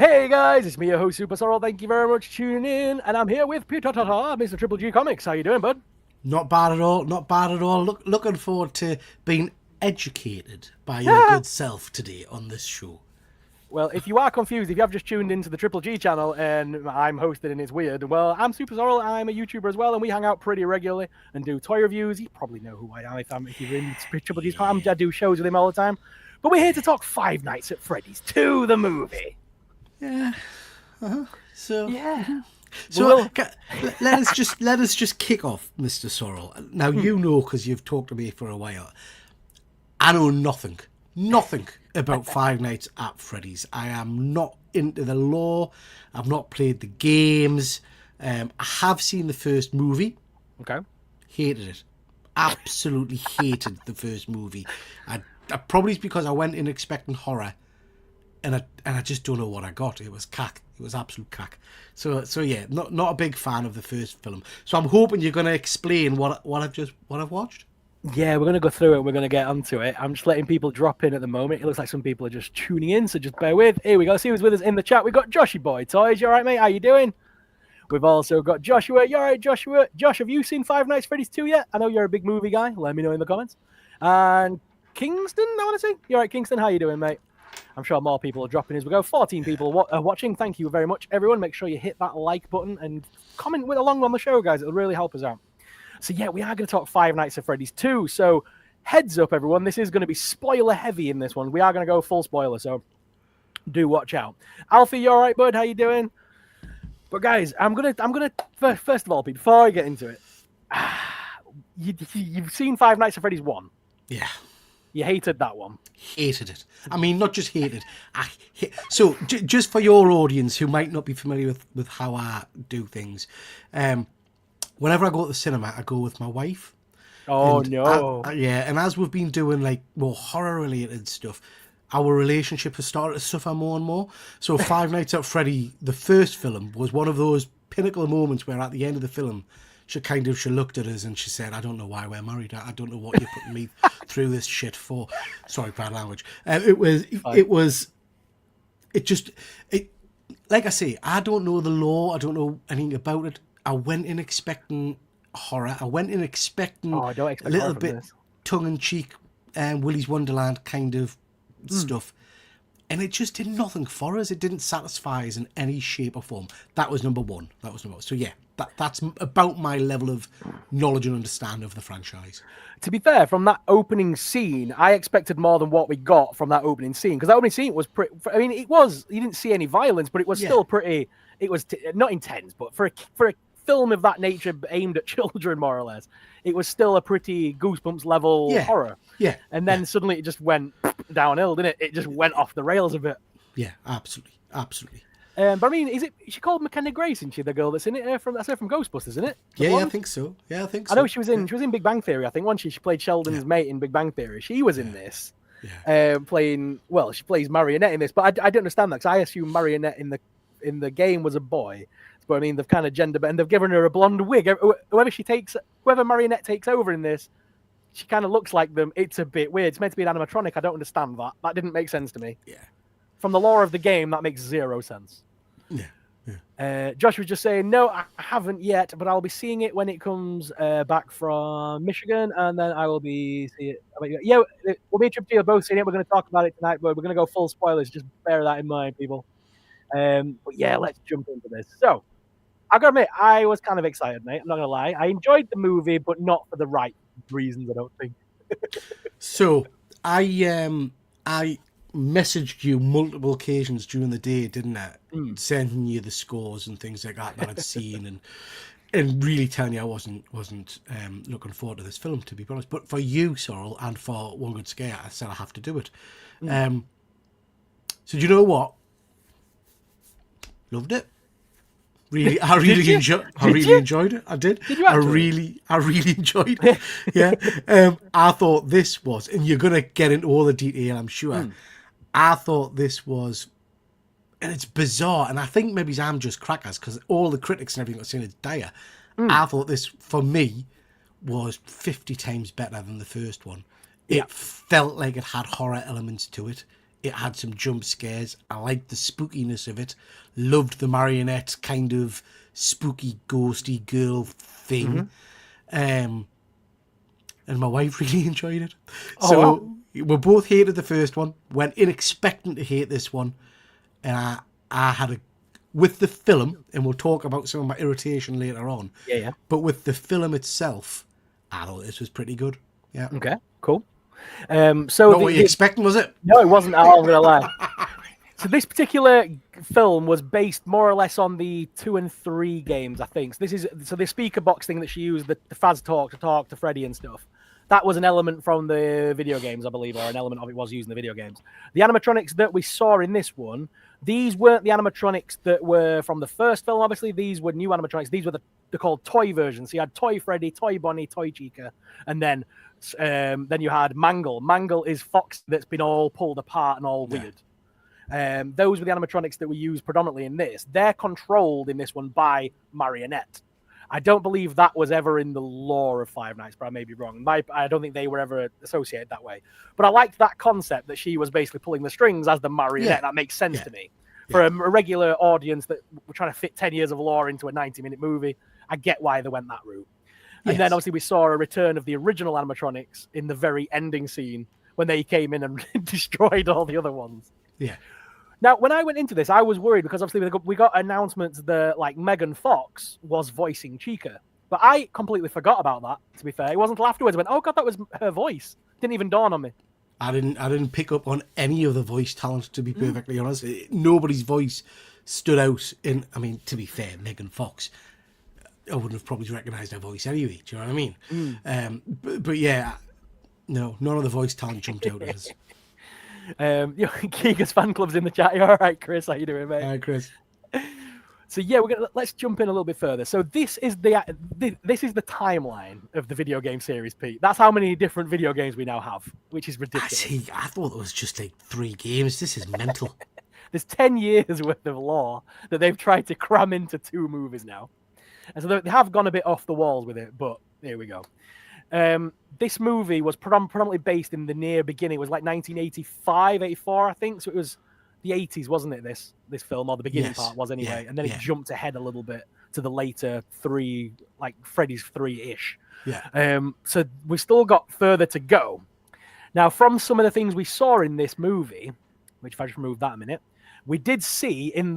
Hey guys, it's me, your host Super Sorrel. Thank you very much for tuning in, and I'm here with Peter Tata, Mr. Triple G Comics. How you doing, bud? Not bad at all. Not bad at all. Looking forward to being educated by your good self today on this show. Well, if you are confused, if you have just tuned into the Triple G channel and I'm hosted and it's weird, well, I'm Super Sorrel. I'm a YouTuber as well, and we hang out pretty regularly and do toy reviews. You probably know who I am if you're in Triple G's. I do shows with him all the time. But we're here to talk Five Nights at Freddy's 2, the movie. Yeah. So Yeah. So let us just kick off, Mr. Sorrel. Now you know because you've talked to me for a while. I know nothing about Five Nights at Freddy's. I am not into the lore. I've not played the games. I have seen the first movie. Okay. Hated it. Absolutely hated the first movie. I probably it's because I went in expecting horror, and I just don't know what I got. It was cack. It was absolute cack. So yeah, not a big fan of the first film. So I'm hoping you're going to explain what I've watched. Yeah, we're going to go through it. We're going to get onto it. I'm just letting people drop in at the moment. It looks like some people are just tuning in, so just bear with. Here we go. See who's with us in the chat. We've got Joshy Boy Toys. You all right, mate? How you doing? We've also got Joshua. You all right, Joshua? Josh, have you seen Five Nights at Freddy's 2 yet? I know you're a big movie guy. Let me know in the comments. And Kingston, I want to say. You all right, Kingston? How you doing, mate? I'm sure more people are dropping as we go. 14 people are watching. Thank you very much, everyone. Make sure you hit that like button and comment with along on the show, guys. It'll really help us out. So yeah, we are going to talk Five Nights at Freddy's 2. So heads up, everyone. This is going to be spoiler heavy in this one. We are going to go full spoiler, so do watch out. Alfie, you all right, bud? How you doing? But guys, I'm gonna first of all, Pete, before I get into it, you've seen Five Nights at Freddy's 1. Yeah. You hated that one. Hated it. I mean, not just hated. So, just for your audience who might not be familiar with how I do things, whenever I go to the cinema, I go with my wife. Oh, no. Yeah, and as we've been doing like more horror-related stuff, our relationship has started to suffer more and more. So, Five Nights at Freddy, the first film, was one of those pinnacle moments where at the end of the film, she looked at us and she said, "I don't know why we're married. I don't know what you're putting me through this shit for." Sorry, bad language. Like I say, I don't know the law. I don't know anything about it. I went in expecting horror. I went in expecting I don't expect a little horror from bit this. tongue-in-cheek Willy's Wonderland kind of stuff. And it just did nothing for us. It didn't satisfy us in any shape or form. That was number one. So yeah, that's about my level of knowledge and understanding of the franchise. To be fair, from that opening scene, I expected more than what we got from that opening scene. Because that opening scene was pretty... I mean, it was... You didn't see any violence, but it was still pretty... It was not intense, but for a film of that nature aimed at children, more or less, it was still a pretty Goosebumps level horror. Yeah. And then suddenly it just went downhill, didn't it? It just went off the rails a bit. Yeah, absolutely. But I mean, is she called McKenna Grace? Isn't she the girl that's in it? That's her from Ghostbusters, isn't it? Yeah, I think so. I know she was in Big Bang Theory. I think once she played Sheldon's mate in Big Bang Theory. She was in this, she plays Marionette in this. But I don't understand that because I assume Marionette in the game was a boy. But I mean, they've kind of gender and they've given her a blonde wig. Whoever Marionette takes over in this, she kind of looks like them. It's a bit weird. It's meant to be an animatronic. I don't understand that. That didn't make sense to me. Yeah. From the lore of the game, that makes zero sense. Yeah. Josh was just saying, no, I haven't yet, but I'll be seeing it when it comes back from Michigan, and then I will be seeing it. Yeah, we'll be a both seeing it. We're going to talk about it tonight, but we're going to go full spoilers. Just bear that in mind, people. But yeah, let's jump into this. So, I gotta admit, I was kind of excited, mate. I'm not gonna lie. I enjoyed the movie, but not for the right reasons, I don't think. So I messaged you multiple occasions during the day, didn't I? Sending you the scores and things like that I'd seen, and really telling you I wasn't looking forward to this film, to be honest. But for you, Sorrel, and for One Good Scare, I said I have to do it. So do you know what? Loved it. Really, I really enjoyed it. I did. I really enjoyed it. Yeah. I thought this was, and you're gonna get into all the detail, I'm sure. I thought this was, and it's bizarre, and I think maybe I'm just crackers because all the critics and everything are saying it's dire. I thought this, for me, was 50 times better than the first one. It felt like it had horror elements to it. It had some jump scares. I liked the spookiness of it. Loved the marionette kind of spooky, ghosty girl thing. And my wife really enjoyed it. So we both hated the first one. Went in expecting to hate this one. And I had with the film, and we'll talk about some of my irritation later on. Yeah. But with the film itself, I thought this was pretty good. Yeah. Okay, cool. Not what you expecting, was it? No, it wasn't at all, I'm going to lie. So this particular film was based more or less on the 2 and 3 games, I think. So the speaker box thing that she used, the Faz talk to Freddy and stuff, that was an element from the video games, I believe, or an element of it was used in the video games. The animatronics that we saw in this one, these weren't the animatronics that were from the first film, obviously. These were new animatronics. These were they're called toy versions. So you had Toy Freddy, Toy Bonnie, Toy Chica, and then you had Mangle. Mangle is Fox that's been all pulled apart and all weird. Those were the animatronics that were used predominantly in this. They're controlled in this one by Marionette. I don't believe that was ever in the lore of Five Nights, but I may be wrong. I don't think they were ever associated that way. But I liked that concept that she was basically pulling the strings as the marionette. Yeah. That makes sense to me. For a regular audience that were trying to fit 10 years of lore into a 90-minute movie, I get why they went that route. And then obviously we saw a return of the original animatronics in the very ending scene when they came in and destroyed all the other ones. Yeah. Now, when I went into this, I was worried because obviously we got announcements that like Megan Fox was voicing Chica, but I completely forgot about that. To be fair, it wasn't until afterwards I went, "Oh God, that was her voice." Didn't even dawn on me. I didn't pick up on any of the voice talent, to be perfectly honest. Nobody's voice stood out. I mean, to be fair, Megan Fox, I wouldn't have probably recognised her voice anyway. Do you know what I mean? But yeah, no, none of the voice talent jumped out at us. Keega's fan club's in the chat. You all right, Chris? How you doing, mate? Hi, Chris. So yeah, let's jump in a little bit further. So this is the timeline of the video game series, Pete. That's how many different video games we now have, which is ridiculous. I thought it was just like 3 games. This is mental. There's 10 years worth of lore that they've tried to cram into 2 movies now, and so they have gone a bit off the walls with it. But here we go. This movie was predominantly based in the near beginning. It was like 1985, 84, I think. So it was the 80s, wasn't it? This film, or the beginning part was anyway. And then it jumped ahead a little bit to the later 3, like Freddy's 3-ish. Yeah. So we've still got further to go. Now, from some of the things we saw in this movie, which if I just remove that a minute, we did see in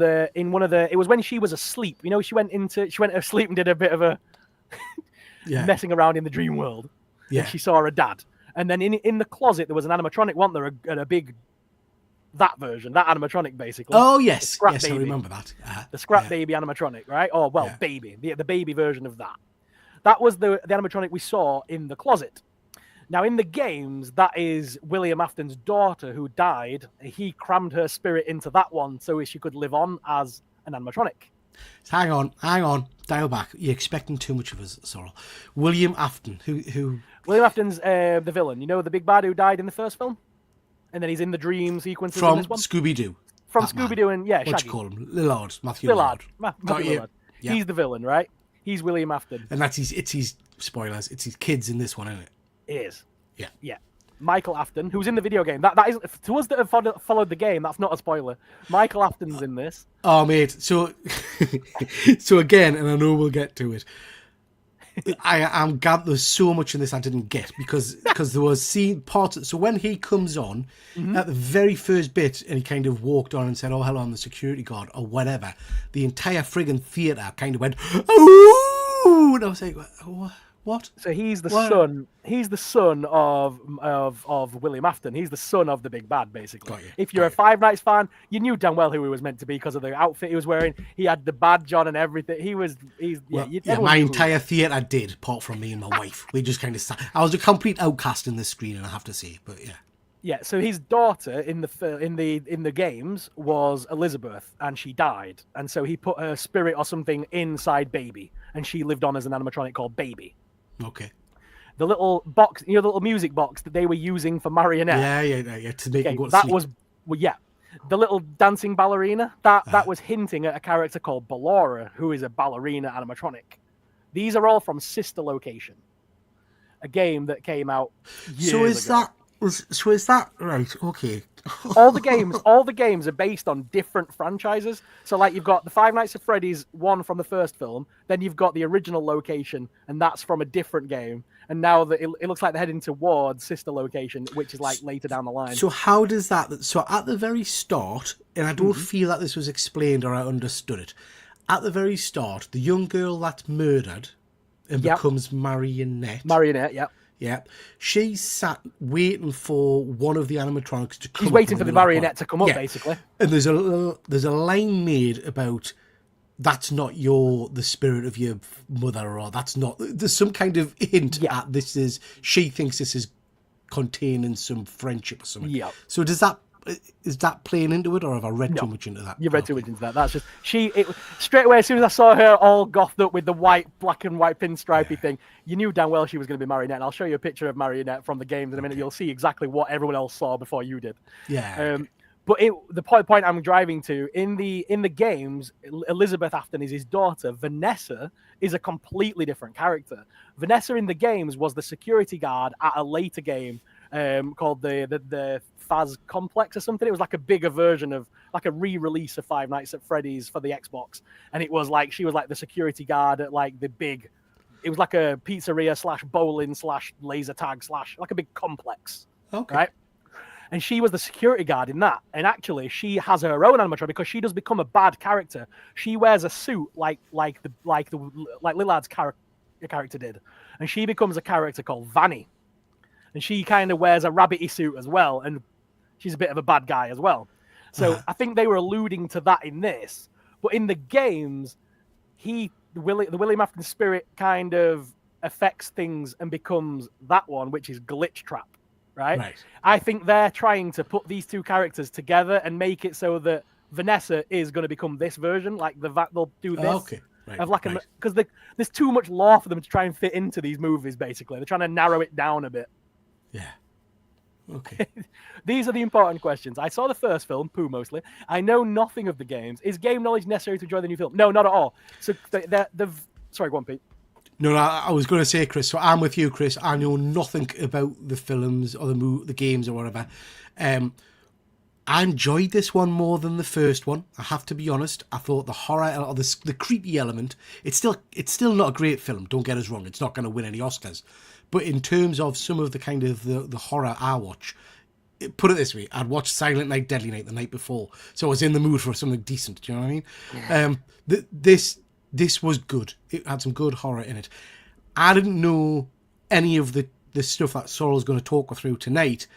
one of the, it was when she was asleep. You know, she went asleep and did a bit of a messing around in the dream world. Yeah. And she saw her dad. And then in the closet, there was an animatronic, wasn't there? And a big, that animatronic, basically. Oh, yes. Yes, baby. I remember that. The scrap baby animatronic, right? Oh, well, baby. The baby version of that. That was the animatronic we saw in the closet. Now, in the games, that is William Afton's daughter who died. He crammed her spirit into that one so she could live on as an animatronic. Hang on. Dial back. You're expecting too much of us, Sorrel. William Afton, who... William Afton's the villain. You know, the big bad who died in the first film? And then he's in the dream sequences in this one? Scooby-Doo. From Scooby-Doo and, Shaggy. What do you call him? Lillard. Matthew Lillard. Matthew Lillard. Yeah. He's the villain, right? He's William Afton. And it's his, spoilers, it's his kids in this one, isn't it? It is. Yeah. Yeah. Michael Afton, who's in the video game. That is, to us that have followed the game, that's not a spoiler. Michael Afton's in this. Oh, mate. So again, and I know we'll get to it, I'm glad there's so much in this I didn't get because there was parts. So when he comes on at the very first bit and he kind of walked on and said, "Oh, hello, I'm the security guard," or whatever, the entire friggin' theatre kind of went, "Oh!" And I was like, "What?" So he's the son. He's the son of William Afton. He's the son of the big bad, basically. If you're a Five Nights fan, you knew damn well who he was meant to be because of the outfit he was wearing. He had the badge on and everything. My entire theatre did, apart from me and my wife. We just kind of sat. I was a complete outcast in this screen, and I have to say, but yeah. Yeah, so his daughter in the games was Elizabeth, and she died, and so he put her spirit or something inside Baby, and she lived on as an animatronic called Baby. Okay. The little box, the little music box that they were using for Marionette. Yeah. To make him go to that sleep. The little dancing ballerina. That was hinting at a character called Ballora, who is a ballerina animatronic. These are all from Sister Location, a game that came out years ago. So is that right? Okay. all the games are based on different franchises. So like you've got the Five Nights at Freddy's one from the first film, then you've got the original location, and that's from a different game. And now that it looks like they're heading towards sister location, which is like later down the line. So how does that? So at the very start, and I don't feel that this was explained or I understood it. At the very start, the young girl that's murdered and becomes Marionette. Marionette, yeah. Yeah, she's sat waiting for one of the animatronics to come. She's waiting for the marionette to come up, basically. And there's a line made about that's not the spirit of your mother, or that's not. There's some kind of hint at this is. She thinks this is containing some friendship or something. Yeah. So is that playing into it, or have I read too much into that? You read too much into that. That's just straight away. As soon as I saw her all gothed up with the black and white pinstripey thing, you knew damn well she was going to be Marionette. And I'll show you a picture of Marionette from the games in a minute. You'll see exactly what everyone else saw before you did. Yeah. But the point I'm driving to in the games, Elizabeth Afton is his daughter. Vanessa is a completely different character. Vanessa in the games was the security guard at a later game called the Faz Complex or something. It was like a bigger version of like a re-release of Five Nights at Freddy's for the Xbox, and it was like she was like the security guard at like the big. It was like a pizzeria / bowling / laser tag / like a big complex. Okay. Right. And she was the security guard in that. And actually, she has her own animatronic because she does become a bad character. She wears a suit like Lillard's character did, and she becomes a character called Vanny. And she kind of wears a rabbity suit as well, and she's a bit of a bad guy as well. So I think they were alluding to that in this. But in the games, the William Afton spirit kind of affects things and becomes that one, which is Glitch Trap, right? I think they're trying to put these two characters together and make it so that Vanessa is going to become this version, like they'll do this. Okay. Because there's too much lore for them to try and fit into these movies, basically. They're trying to narrow it down a bit. Yeah. Okay. These are the important questions. I saw the first film, Pooh mostly. I know nothing of the games. Is game knowledge necessary to enjoy the new film? No, not at all. So sorry, go on, Pete. No, I was going to say, Chris. So I'm with you, Chris. I know nothing about the films or the games or whatever. I enjoyed this one more than the first one. I have to be honest. I thought the horror or the creepy element. It's still not a great film. Don't get us wrong. It's not going to win any Oscars. But in terms of some of the kind of the horror I watch, put it this way, I'd watched Silent Night, Deadly Night the night before, so I was in the mood for something decent. Do you know what I mean? Yeah. This was good. It had some good horror in it. I didn't know any of the stuff that Sorrel's going to talk us through tonight.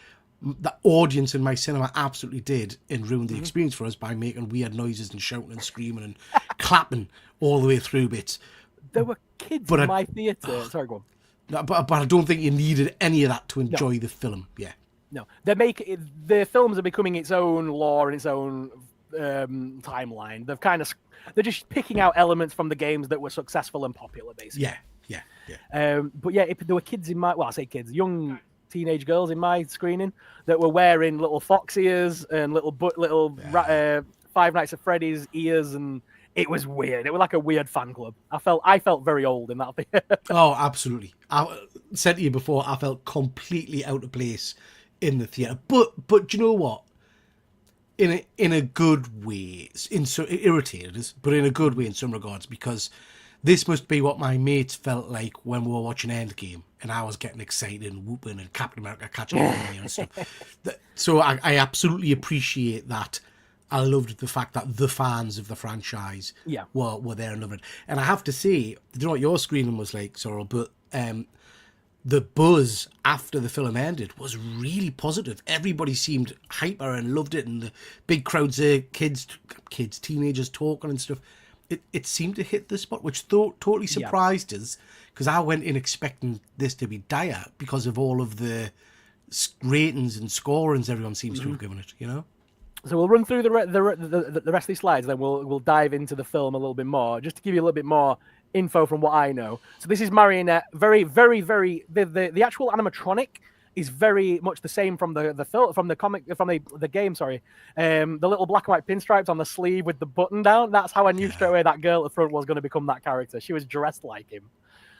The audience in my cinema absolutely did and ruined the experience for us by making weird noises and shouting and screaming and clapping all the way through bits. There were kids in my theatre. Sorry, go on. No, but I don't think you needed any of that to enjoy the film. Yeah. No, the films are becoming its own lore and its own timeline. They're just picking out elements from the games that were successful and popular, basically. Yeah. But yeah, there were kids in I say kids, young teenage girls in my screening that were wearing little fox ears and little Five Nights at Freddy's ears, and it was weird. It was like a weird fan club. I felt very old in that theater. Oh, absolutely. I said to you before, I felt completely out of place in the theater. But do you know what? In a good way, it irritated us, but in a good way in some regards, because this must be what my mates felt like when we were watching Endgame, and I was getting excited and whooping and Captain America catching me and stuff. So I absolutely appreciate that. I loved the fact that the fans of the franchise were there and loved it. And I have to say, I don't know what your screening was like, Sorrel, but the buzz after the film ended was really positive. Everybody seemed hyper and loved it, and the big crowds of kids, teenagers talking and stuff. It seemed to hit the spot, which totally surprised us, because I went in expecting this to be dire because of all of the ratings and scorings everyone seems to have given it, you know? So we'll run through the rest of these slides, then we'll dive into the film a little bit more, just to give you a little bit more info from what I know. So this is Marionette. Very, very, very. The actual animatronic is very much the same from the film, from the comic, from the game. Sorry, the little black and white pinstripes on the sleeve with the button down. That's how I knew straight away that girl at the front was going to become that character. She was dressed like him,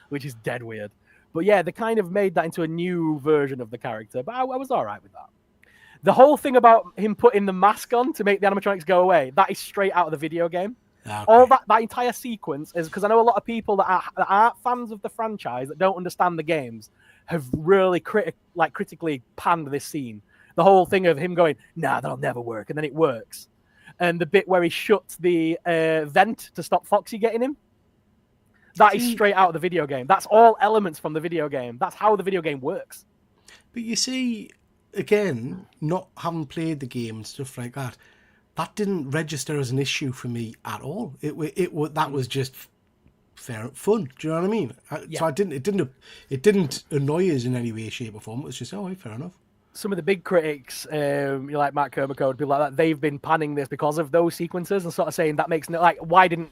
which is dead weird. But yeah, they kind of made that into a new version of the character. But I was all right with that. The whole thing about him putting the mask on to make the animatronics go away, that is straight out of the video game. Okay. All that entire sequence is because I know a lot of people that aren't fans of the franchise, that don't understand the games, have really critically panned this scene. The whole thing of him going, nah, that'll never work, and then it works. And the bit where he shuts the vent to stop Foxy getting him, that is straight out of the video game. That's all elements from the video game. That's how the video game works. But you see, again, not having played the game and stuff like that, that didn't register as an issue for me at all. That was just fair fun. Do you know what I mean? Yeah. So it didn't annoy us in any way, shape, or form. It was just fair enough. Some of the big critics, like Matt Kermacode, people like that, they've been panning this because of those sequences and sort of saying that makes no, like, why didn't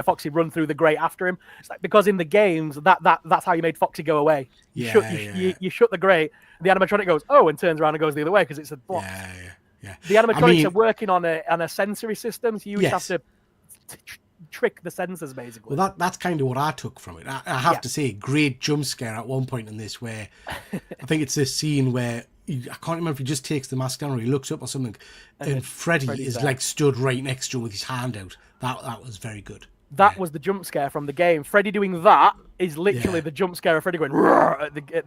Foxy run through the grate after him? It's like, because in the games that's how you made Foxy go away. You shut the grate, the animatronic goes and turns around and goes the other way because it's a block. Yeah. The animatronics are working on a sensory system, so you just have to trick the sensors basically. Well, that's kind of what I took from it. I have to say, great jump scare at one point in this where I think it's this scene where I can't remember if he just takes the mask down or he looks up or something, and Freddy is like stood right next to him with his hand out. That was very good. That was the jump scare from the game. Freddy doing that is literally the jump scare of Freddy going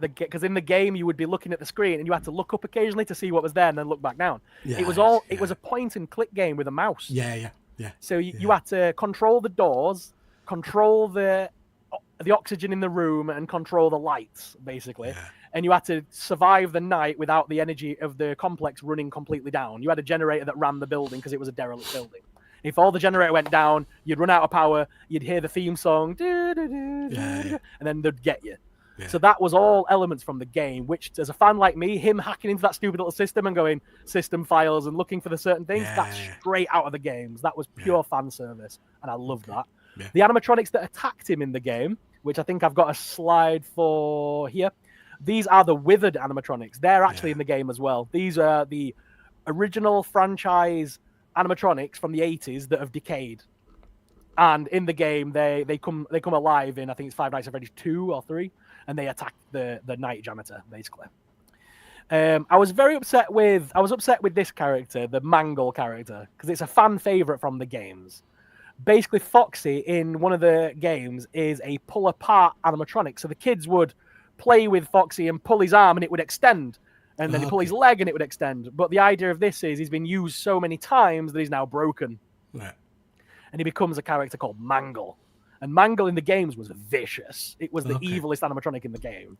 because in the game you would be looking at the screen and you had to look up occasionally to see what was there and then look back down. It was a point and click game with a mouse. Yeah. So you had to control the doors, control the oxygen in the room, and control the lights basically. Yeah. And you had to survive the night without the energy of the complex running completely down. You had a generator that ran the building because it was a derelict building. If all the generator went down, you'd run out of power, you'd hear the theme song, and then they'd get you. Yeah. So that was all elements from the game, which, as a fan like me, him hacking into that stupid little system and going system files and looking for the certain things, that's straight out of the games. That was pure fan service, and I loved that. Yeah. The animatronics that attacked him in the game, which I think I've got a slide for here, these are the withered animatronics. They're actually in the game as well. These are the original franchise animatronics from the 80s that have decayed, and in the game they come alive in, I think it's Five Nights at Freddy's 2 or 3, and they attack the night janitor basically. I was upset with this character, the Mangle character, because it's a fan favorite from the games. Basically, Foxy in one of the games is a pull apart animatronic, so the kids would play with Foxy and pull his arm and it would extend. And then he'd pull his leg and it would extend. But the idea of this is he's been used so many times that he's now broken. Right. And he becomes a character called Mangle. And Mangle in the games was vicious. It was the evilest animatronic in the game.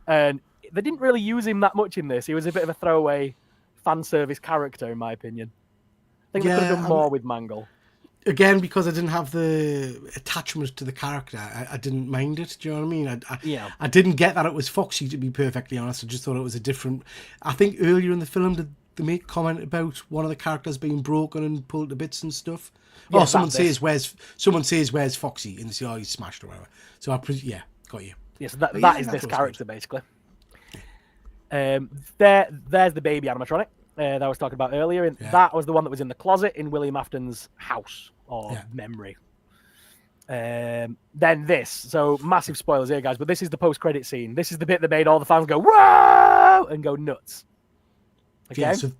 And they didn't really use him that much in this. He was a bit of a throwaway fan service character, in my opinion. I think they could have done more with Mangle. Again, because I didn't have the attachment to the character, I didn't mind it. Do you know what I mean? I didn't get that it was Foxy, to be perfectly honest. I just thought it was a different... I think earlier in the film, did they make comment about one of the characters being broken and pulled to bits and stuff? Yeah, someone says, where's Foxy? And they say, he's smashed or whatever. So, got you. Yeah, so that is this character, basically. There's the baby animatronic that I was talking about earlier. And that was the one that was in the closet in William Afton's house. Or memory. Then this. So massive spoilers here, guys. But this is the post-credit scene. This is the bit that made all the fans go whoa and go nuts. Okay. Yeah, so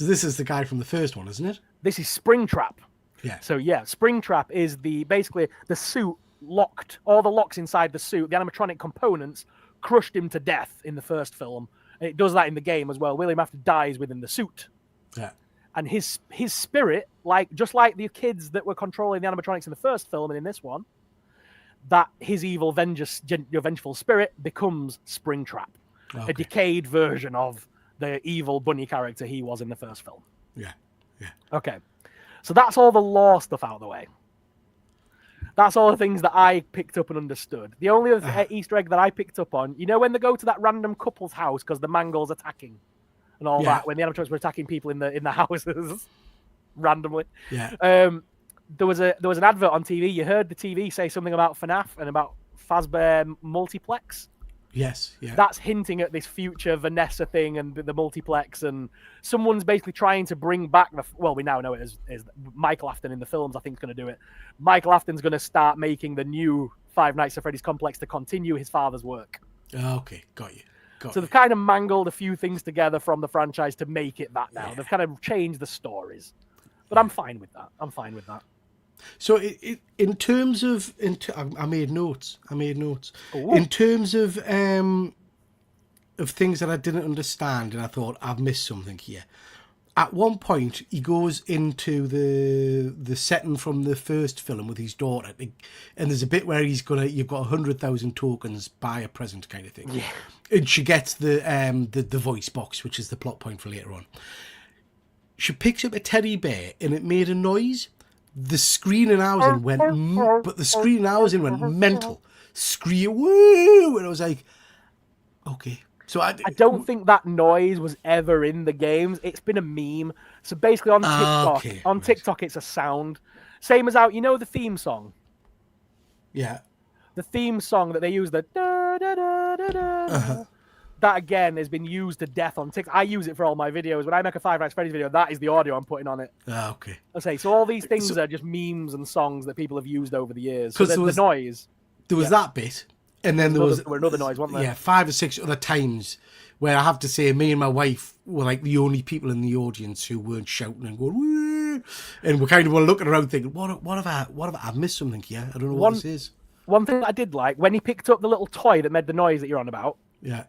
this is the guy from the first one, isn't it? This is Springtrap. Yeah. So Springtrap is basically the suit locked. All the locks inside the suit, the animatronic components, crushed him to death in the first film. And it does that in the game as well. William Afton dies within the suit. Yeah. And his spirit, just like the kids that were controlling the animatronics in the first film and in this one, that his evil vengeful spirit becomes Springtrap, a decayed version of the evil bunny character he was in the first film. Yeah. Okay, so that's all the lore stuff out of the way. That's all the things that I picked up and understood. The only other Easter egg that I picked up on, when they go to that random couple's house because the Mangle's attacking. And all that, when the animatronics were attacking people in the houses randomly. Yeah. There was an advert on TV. You heard the TV say something about FNAF and about Fazbear Multiplex. Yes. Yeah. That's hinting at this future Vanessa thing and the multiplex, and someone's basically trying to bring back we now know it is Michael Afton in the films. I think is going to do it. Michael Afton's going to start making the new Five Nights at Freddy's complex to continue his father's work. Okay, got you. So they've kind of mangled a few things together from the franchise to make it that now. Yeah. They've kind of changed the stories. But I'm fine with that. So in terms of... I made notes. Ooh. In terms of things that I didn't understand and I thought, I've missed something here. At one point, he goes into the setting from the first film with his daughter, and there's a bit where you've got 100,000 tokens, buy a present kind of thing. Yeah. And she gets the voice box, which is the plot point for later on. She picks up a teddy bear, and it made a noise. The screen and housing went, mental. Scream, woo! And I was like, okay. So I don't think that noise was ever in the games. It's been a meme. So basically on TikTok, TikTok it's a sound. Same as out, the theme song. Yeah. The theme song that they use, the da da da da da. That again has been used to death on TikTok. I use it for all my videos. When I make a Five Nights at Freddy's video, that is the audio I'm putting on it. Okay. Okay, so all these things are just memes and songs that people have used over the years. So the noise. There was that bit. And then there was another noise, wasn't there? Yeah, 5 or 6 other times where I have to say me and my wife were like the only people in the audience who weren't shouting and going, woo! And we're kind of looking around thinking, what have I missed something here? I don't know what this is. One thing I did like, when he picked up the little toy that made the noise that you're on about, yeah,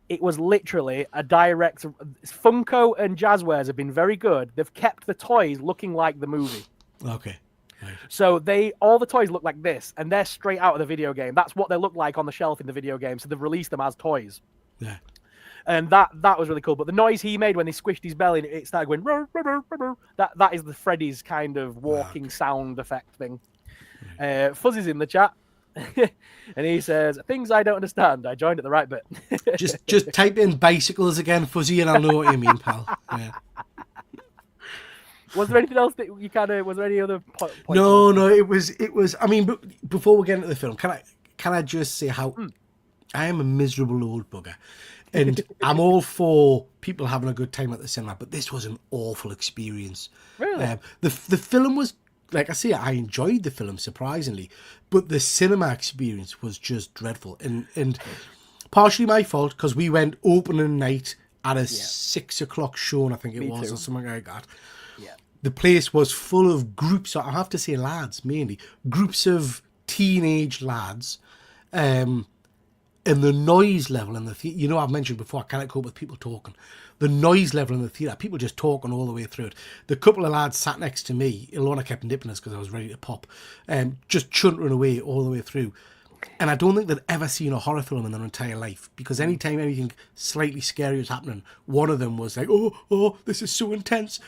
it was literally a direct... Funko and Jazzwares have been very good. They've kept the toys looking like the movie. Okay. Right. So all the toys look like this, and they're straight out of the video game. That's what they look like on the shelf in the video game. So they've released them as toys. Yeah. And that was really cool. But the noise he made when he squished his belly, it started going... Rrr, rrr, rrr, rrr. That is the Freddy's kind of walking sound effect thing. Right. Fuzzy's in the chat. And he says, things I don't understand. I joined at the right bit. just type in bicycles again, Fuzzy, and I'll know what you mean, pal. Yeah. Was there anything else that you was there any other point? No, it was, I mean, before we get into the film, can I just say how I am a miserable old bugger, and I'm all for people having a good time at the cinema, but this was an awful experience. Really? The film was, like I say, I enjoyed the film surprisingly, but the cinema experience was just dreadful, and partially my fault because we went opening night at a 6 o'clock show, I think it was, or something like that. Yeah. The place was full of groups, I have to say lads mainly, groups of teenage lads, and the noise level in the theatre, I've mentioned before, I can't cope with people talking. The noise level in the theatre, people just talking all the way through it. The couple of lads sat next to me, Ilona kept nipping us because I was ready to pop, just chuntering away all the way through. And I don't think they'd ever seen a horror film in their entire life, because anytime anything slightly scary was happening, one of them was like, oh, this is so intense,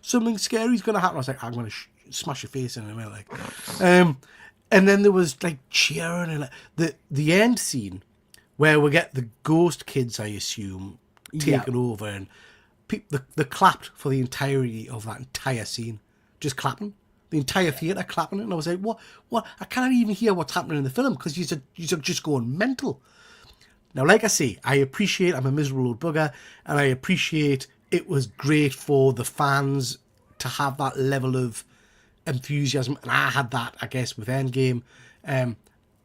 something scary's going to happen. I was like, I'm going to smash your face in a minute. And then there was like cheering, and the end scene where we get the ghost kids, I assume, taken over, and they clapped for the entirety of that entire scene, just clapping. The entire theatre clapping it, and I was like, what? I can't even hear what's happening in the film because you're just going mental. Now, like I say, I'm a miserable old bugger, and I appreciate it was great for the fans to have that level of enthusiasm, and I had that, I guess, with Endgame,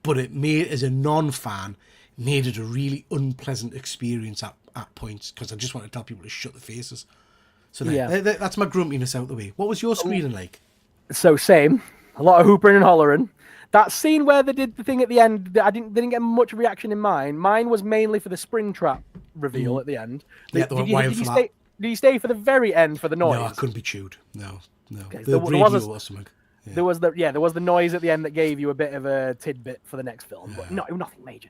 but it made, as a non-fan, made it a really unpleasant experience at points, because I just want to tell people to shut their faces. So that's my grumpiness out the way. What was your screening like? So same, a lot of hoopering and hollering. That scene where they did the thing at the end, they didn't get much reaction in mine. Mine was mainly for the Springtrap reveal at the end. Did you stay for the very end for the noise? No, I couldn't be chewed. No. Okay, the radio or something. Yeah. There was the noise at the end that gave you a bit of a tidbit for the next film, but nothing major.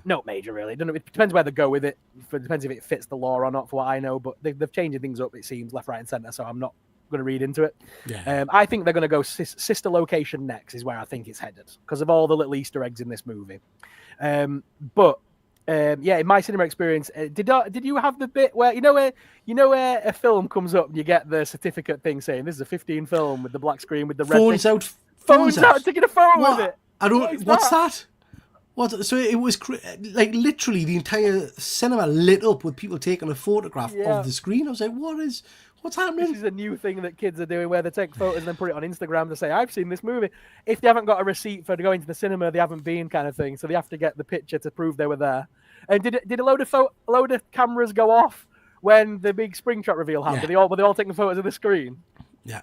Not major really. It depends where they go with it. It depends if it fits the lore or not, for what I know. But they've changed things up, it seems, left, right, and centre. So I'm not going to read into it. Yeah. I think they're going to go sister location next is where I think it's headed because of all the little Easter eggs in this movie. In my cinema experience, did you have the bit where where a film comes up and you get the certificate thing saying this is a 15 film with the black screen with the red phones out, taking a photo with it? I don't. What's that? What? So it was like literally the entire cinema lit up with people taking a photograph of the screen. I was like, What's happening? This is a new thing that kids are doing where they take photos and then put it on Instagram to say, I've seen this movie. If they haven't got a receipt for going to the cinema, they haven't been, kind of thing. So they have to get the picture to prove they were there. And did a load of cameras go off when the big Springtrap reveal happened? Yeah. Were they all taking photos of the screen? Yeah.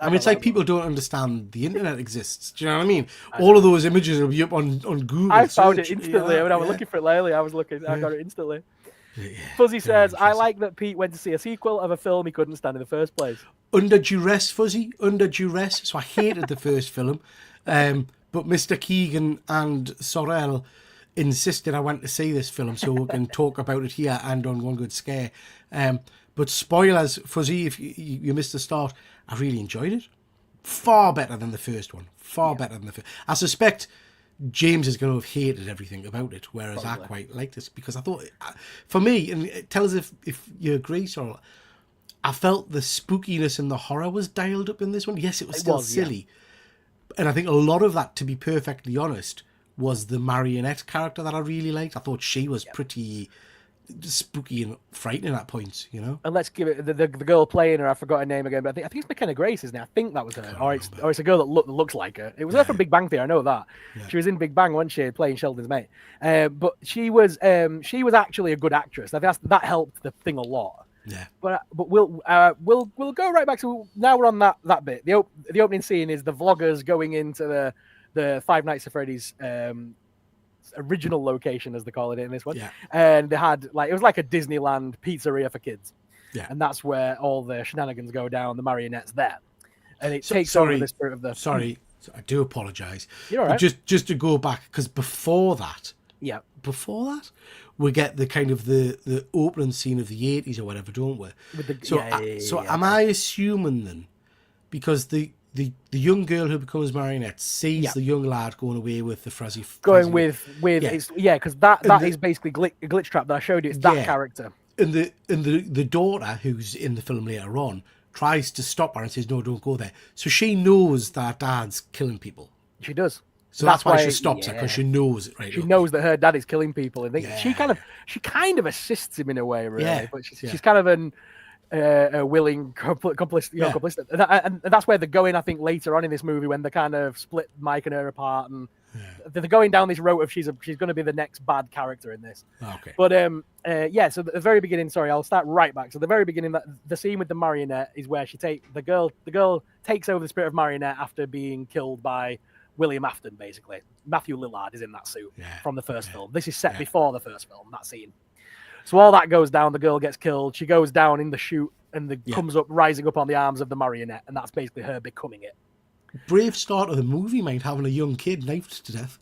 I mean, it's like people don't understand the internet exists. Do you know what I mean? All of those images will be up on Google. I found it instantly. When I was looking for it lately, I got it instantly. Fuzzy says, I like that Pete went to see a sequel of a film he couldn't stand in the first place. Under duress, Fuzzy. Under duress. So I hated the first film. But Mr. Keegan and Sorrel insisted I went to see this film so we can talk about it here and on One Good Scare. But spoilers, Fuzzy, if you missed the start, I really enjoyed it. Far better than the first one. Far better than the first. I suspect James is going to have hated everything about it, whereas I quite liked this because I thought, for me, and tell us if you agree, Sorrel, I felt the spookiness and the horror was dialed up in this one. Yes, it was still silly. Yeah. And I think a lot of that, to be perfectly honest, was the marionette character that I really liked. I thought she was pretty spooky and frightening at points, you know. And let's give it the girl playing her. I forgot her name again, but I think it's McKenna Grace, isn't it? I think that was her, or it's a girl that looks like her. It was her from Big Bang Theory. I know that. Yeah. She was in Big Bang, wasn't she, playing Sheldon's mate? But she was actually a good actress. I think that helped the thing a lot. Yeah. But we'll go right back to now we're on that bit. The opening scene is the vloggers going into the Five Nights at Freddy's original location, as they call it in this one, and they had it was like a Disneyland pizzeria for kids, and that's where all the shenanigans go down. The marionette's there, and it takes over the spirit of the. Sorry, I do apologize. You're all right. Just to go back, because before that, we get the kind of the opening scene of the 80s or whatever, don't we? Am I assuming then, because the young girl who becomes marionette sees the young lad going away with the Fuzzy because that is basically glitch trap that I showed you. It's that character, and the daughter who's in the film later on tries to stop her and says, no, don't go there. So she knows that dad's killing people. She does. So that's why she stops her, because she knows it. Right, she knows that her dad is killing people, and she kind of assists him in a way, really. But she's kind of a willing complicit, and that's where they're going. I think later on in this movie, when they kind of split Mike and her apart, and they're going down this road of she's going to be the next bad character in this. Okay. But so at the very beginning, sorry, I'll start right back. So the very beginning, the scene with the marionette is where the girl takes over the spirit of marionette after being killed by William Afton, basically. Matthew Lillard is in that suit from the first film. This is set before the first film, that scene. So all that goes down, the girl gets killed, she goes down in the chute and comes up, rising up on the arms of the marionette, and that's basically her becoming it. Brave start of the movie, mate, having a young kid knifed to death.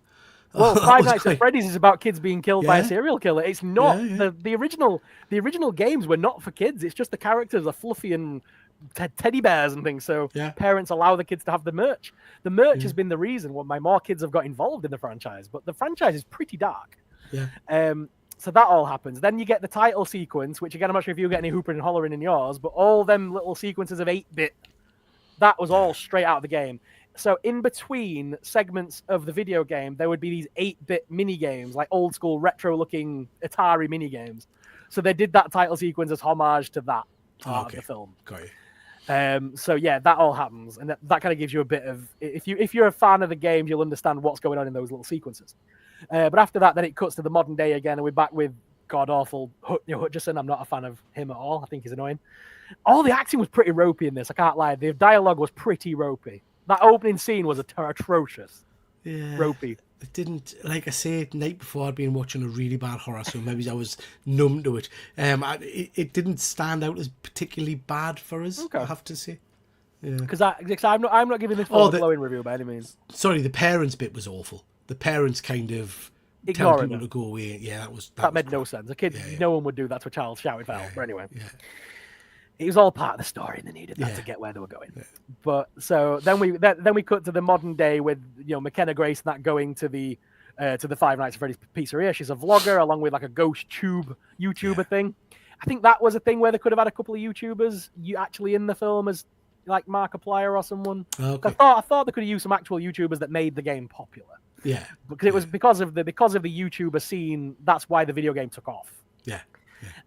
Well, Five Nights at Freddy's is about kids being killed by a serial killer. It's not. The original games were not for kids. It's just the characters are fluffy and teddy bears and things. So parents allow the kids to have the merch. The merch has been the reason why more kids have got involved in the franchise. But the franchise is pretty dark. Yeah. So that all happens. Then you get the title sequence, which again, I'm not sure if you get any hooping and hollering in yours, but all them little sequences of 8-bit, that was all straight out of the game. So in between segments of the video game, there would be these 8-bit mini games, like old school retro-looking Atari mini games. So they did that title sequence as homage to that part of the film. Got you. So yeah, that all happens, and that kind of gives you a bit of, if you're a fan of the games, you'll understand what's going on in those little sequences. But after that, then it cuts to the modern day again, and we're back with god awful Hutcherson. I'm not a fan of him at all. I think he's annoying. All the acting was pretty ropey in this. I can't lie. The dialogue was pretty ropey. That opening scene was atrocious. Yeah. Ropey. It didn't, like I say, the night before I'd been watching a really bad horror, so maybe I was numb to it. It didn't stand out as particularly bad for us, I have to say. Because I'm not giving this a glowing review by any means. Sorry, the parents bit was awful. The parents kind of telling people to go away. Yeah, that made no sense. A kid, no one would do that to a child shouting for help. But anyway, it was all part of the story, and they needed that to get where they were going. Yeah. But so then we cut to the modern day with McKenna Grace and that going to the Five Nights at Freddy's pizzeria. She's a vlogger along with like a ghost YouTuber thing. I think that was a thing where they could have had a couple of YouTubers actually in the film as like Markiplier or someone. Okay. I thought they could have used some actual YouTubers that made the game popular. Yeah, because it was because of the YouTuber scene. That's why the video game took off. Yeah.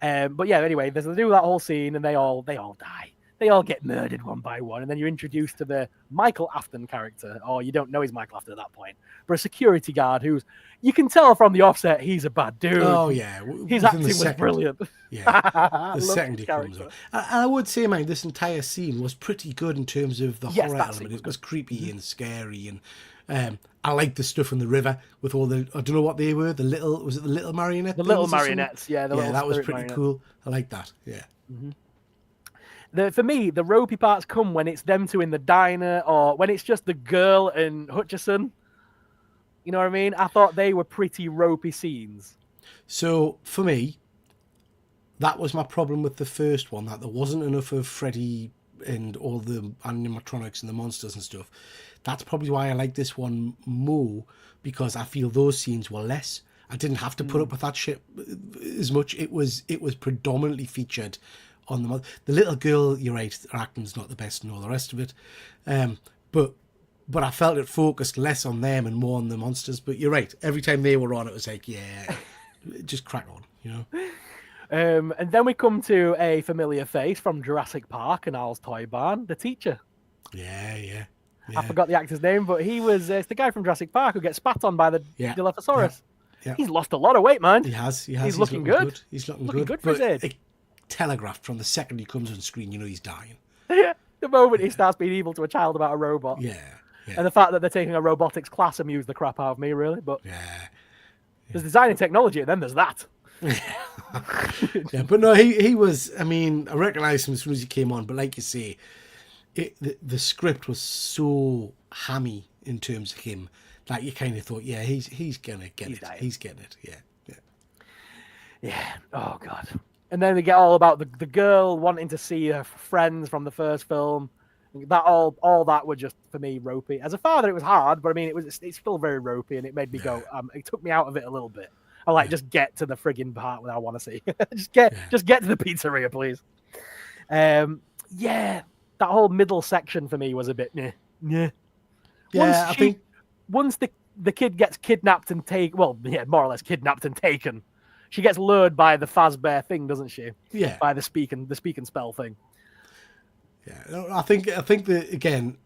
But yeah, anyway, they do that whole scene, and they all die. They all get murdered one by one, and then you're introduced to the Michael Afton character, or you don't know he's Michael Afton at that point, but a security guard who's, you can tell from the offset he's a bad dude. Oh yeah, his acting was brilliant. Yeah, the second he comes up, and I would say, man, this entire scene was pretty good in terms of the horror element. It was creepy and scary, and I liked the stuff in the river with all the, I don't know what they were, the little marionette? The little marionettes, yeah. That was pretty cool. I like that. Yeah. For me, the ropey parts come when it's them two in the diner, or when it's just the girl and Hutcherson. You know what I mean? I thought they were pretty ropey scenes. So for me, that was my problem with the first one, that there wasn't enough of Freddy and all the animatronics and the monsters and stuff. That's probably why I like this one more, because I feel those scenes were less. I didn't have to put up with that shit as much. It was predominantly featured on the little girl. You're right, her acting's not the best and all the rest of it, but I felt it focused less on them and more on the monsters. But you're right, every time they were on, it was like, yeah, just crack on, you know. And then we come to a familiar face from Jurassic Park and Al's Toy Barn, the teacher. Yeah. I forgot the actor's name, but he was it's the guy from Jurassic Park who gets spat on by the Dilophosaurus. Yeah. He's lost a lot of weight, man. He has. He's looking good. He's looking good for his age. It telegraphed from the second he comes on screen, you know he's dying. Yeah. The moment he starts being evil to a child about a robot. Yeah. And the fact that they're taking a robotics class amused the crap out of me, really. But there's design and technology, and then there's that. Yeah, but no, he was, I mean, I recognised him as soon as he came on, but like you say, the script was so hammy in terms of him that you kind of thought, yeah, he's gonna get it. He's getting it. Yeah. Oh God. And then they get all about the girl wanting to see her friends from the first film. That all that were just, for me, ropey. As a father, it was hard, but I mean, it's still very ropey, and it made me go. It took me out of it a little bit. I like just get to the friggin' part that I want to see. just get to the pizzeria, please. That whole middle section for me was a bit yeah. Once the kid gets kidnapped and more or less kidnapped and taken, she gets lured by the Fazbear thing, doesn't she? Yeah. By the speak and spell thing. Yeah, I think that, again,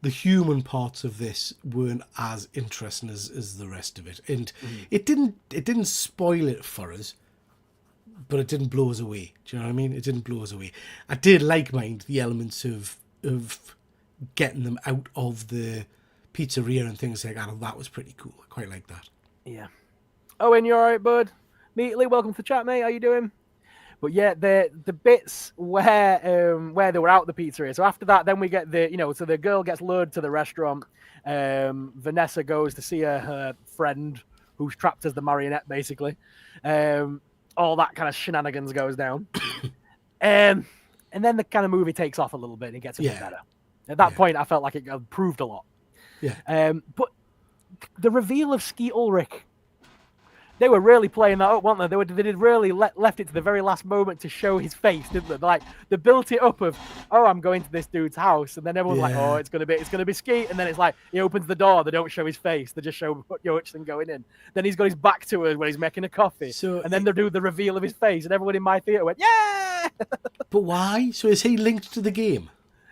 the human parts of this weren't as interesting as the rest of it, and it didn't spoil it for us, but it didn't blow us away. Do you know what I mean? It didn't blow us away. I did mind the elements of getting them out of the pizzeria and things like that. That was pretty cool. I quite like that. Yeah. Owen, you all right, bud? Immediately, welcome to the chat, mate. How you doing? But yeah, the bits where they were out the pizzeria. So after that, then we get so the girl gets lured to the restaurant. Vanessa goes to see her friend who's trapped as the marionette, basically. All that kind of shenanigans goes down. And then the kind of movie takes off a little bit and it gets a bit better. At that point, I felt like it improved a lot. Yeah. But the reveal of Skeet Ulrich, they were really playing that up, weren't they? They did really left it to the very last moment to show his face, didn't they? Like, they built it up of, I'm going to this dude's house, and then everyone's like, it's gonna be Skeet, and then it's like he opens the door, they don't show his face, they just show Hutcherson going in. Then he's got his back to her when he's making a coffee, and then they do the reveal of his face, and everyone in my theater went, yeah. But why? So is he linked to the game?